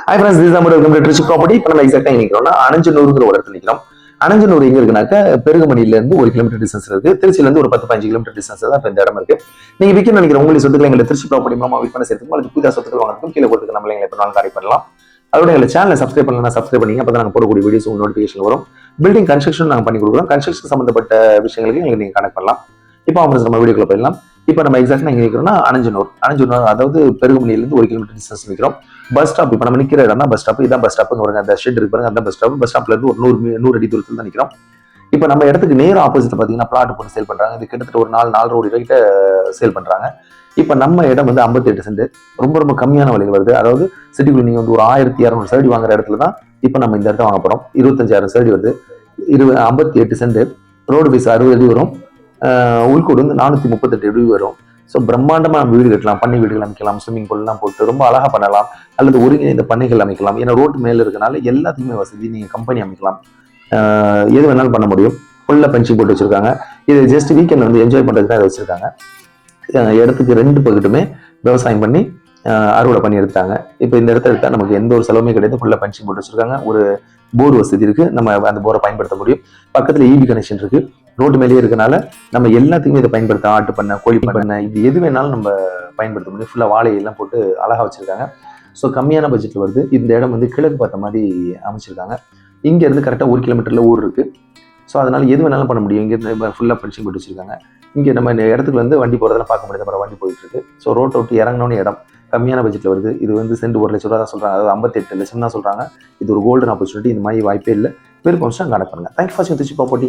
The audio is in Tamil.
ஹாய் ஃப்ரெண்ட்ஸ், திஸ் நம்ம வெல்கம் டு ட்ரிச்சி ப்ராப்பர்ட்டி. இப்போ நம்ம எக்ஸாக்டா நிற்கிறோம்னா அனஞ்சனூருங்கிற ஒரு இடத்துல நிற்கிறோம். அனஞ்சனூர் எங்க இருக்குனாக்க பெருகுமணியில இருந்து 1 கிலோமீட்டர் டிஸ்டன்ஸ் இருக்கு. திருச்சியில இருந்து ஒரு 10-15 கிலோமீட்டர் டிஸ்டன்ஸ் தான் இப்போ இந்த இடம் இருக்கு. நீங்க விற்க நினைக்கிற உங்களுக்கு சொத்துக்களை எங்களை திருச்சி ப்ராப்பர்ட்டி மூலமா விற்பனை செய்யறதுக்கும் அல்லது புதிய சொத்துக்கள் வாங்குறதுக்கும் கீழே கொடுத்துருக்கு நம்மள எங்களை எப்போ கான்டாக்ட் பண்ணலாம். அதோட எங்களை சேனலை சப்ஸ்கிரைப் பண்ணலாம், சப்ஸ்கிரைப் பண்ணீங்க அப்போ நாங்கள் போடக்கூடிய வீடியோஸ் உங்களுக்கு நோட்டிஃபிகேஷன் வரும். பில்டிங் கன்ஸ்ட்ரக்ஷன் நாங்கள் பண்ணி கொடுக்குறோம். கன்ஸ்ட்ரக்ஷன் சம்பந்தப்பட்ட விஷயங்களுக்கு எங்களுக்கு நீங்க கனெக்ட் பண்ணலாம். இப்போ அவங்க நம்ம வீடியோக்குள்ள போயிடலாம். இப்போ நம்ம எக்ஸாக்டா எங்க நிற்கிறோம்னா அனஞ்சனூர் அதாவது பெருகுமணியிலிருந்து 1 கிலோமீட்டர் டிஸ்டன்ஸ் நிற்கிறோம். பஸ் ஸ்டாப் இப்போ நம்ம நிற்கிற இடம் தான் பஸ் ஸ்டாப். இதான் பஸ் ஸ்டாப். அந்த ஷெட் இருக்கு பாருங்க, அந்த பஸ் ஸ்டாப். பஸ் ஸ்டாப்ல இருந்து ஒரு 100 அடி தூரத்தில் தான் நிற்கிறோம். இப்போ நம்ம இடத்துக்கு நேர ஆப்போசிட் பார்த்தீங்கன்னா பிளாட் போட்டு சேல் பண்றாங்க. இது கிட்டத்தட்ட ஒரு 4 கோடி ரூபாய்கிட்ட சேல் பண்றாங்க. இப்போ நம்ம இடம் வந்து 58 சென்ட், ரொம்ப கம்மியான விலையில் வருது. அதாவது சிட்டிக்குள்ள நீங்க வந்து ஒரு 1200 சதுரடி வாங்குற இடத்துல தான் இப்போ நம்ம இந்த இடத்த வாங்க போறோம். 25,000 சதுரடி வருது. 58 சென்ட், ரோடு பீஸ் 60 அடி வரும். உள்கூடு வந்து 438 அடி வரும். ஸோ பிரம்மாண்டமா நம்ம வீடு கட்டலாம், பண்ணை வீடுகள் அமைக்கலாம், ஸ்விம்மிங் பூல்லாம் போட்டு ரொம்ப அழகா பண்ணலாம். அல்லது ஒருங்கிணைந்த பண்ணைகள் அமைக்கலாம். ஏன்னா ரோட்டு மேல இருக்கனால எல்லாத்துக்குமே வசதி. நீங்க கம்பெனி அமைக்கலாம், எது வேணாலும் பண்ண முடியும். ஃபுல்லா பஞ்சிங் போட்டு வச்சிருக்காங்க. இது ஜஸ்ட் வீக்கெண்ட் வந்து என்ஜாய் பண்றதுக்கு தான் வச்சிருக்காங்க. இடத்துக்கு 2 பக்கத்துமே விவசாயம் பண்ணி அறுவடை பண்ணி எடுத்தாங்க. இப்போ இந்த இடத்த எடுத்தா நமக்கு எந்த ஒரு செலவுமே கிடையாது. ஃபுல்லா பஞ்சிங் போட்டு வச்சிருக்காங்க. ஒரு போர் வசதி இருக்கு, நம்ம அந்த போரை பயன்படுத்த முடியும். பக்கத்துல இபி கனெக்ஷன் இருக்கு. ரோட்டு மேலேயே இருக்கனால நம்ம எல்லாத்துக்குமே இதை பயன்படுத்த, ஆட்டு பண்ணை, கோழி பண்ணை, இது எது வேணாலும் நம்ம பயன்படுத்த முடியும். ஃபுல்லா வாழையெல்லாம் போட்டு அழகா வச்சிருக்காங்க. ஸோ கம்மியான பட்ஜெட்ல வருது. இந்த இடம் வந்து கிழக்கு பார்த்த மாதிரி அமைச்சிருக்காங்க. இங்க இருந்து கரெக்டா 1 கிலோமீட்டர்ல ஊர் இருக்கு. ஸோ அதனால எது வேணாலும் பண்ண முடியும். இங்க இருந்து ஃபுல்லா பஞ்சிங் போட்டு வச்சிருக்காங்க. இங்க நம்ம இந்த இடத்துக்கு வந்து வண்டி போறதெல்லாம் பார்க்க முடியாது. அப்புறம் வண்டி போயிட்டு இருக்கு. ஸோ ரோட்டை விட்டு இறங்கினோன்னு இடம் கம்மியான பட்ஜெட்ல வருது. இது வந்து சென்ட் 1 லட்சம் ரூபா தான் சொல்றாங்க. அதாவது 58 லட்சம் தான் சொல்றாங்க. இது ஒரு கோல்டன் ஆப்பர்ச்சுனிட்டி. இந்த மாதிரி வாய்ப்பே இல்லை. விருப்பம் கான்டாக்ட் பண்ணுங்க. தேங்க்யூ ஃபார் வாட்சிங் ட்ரிச்சி ப்ராப்பர்ட்டி.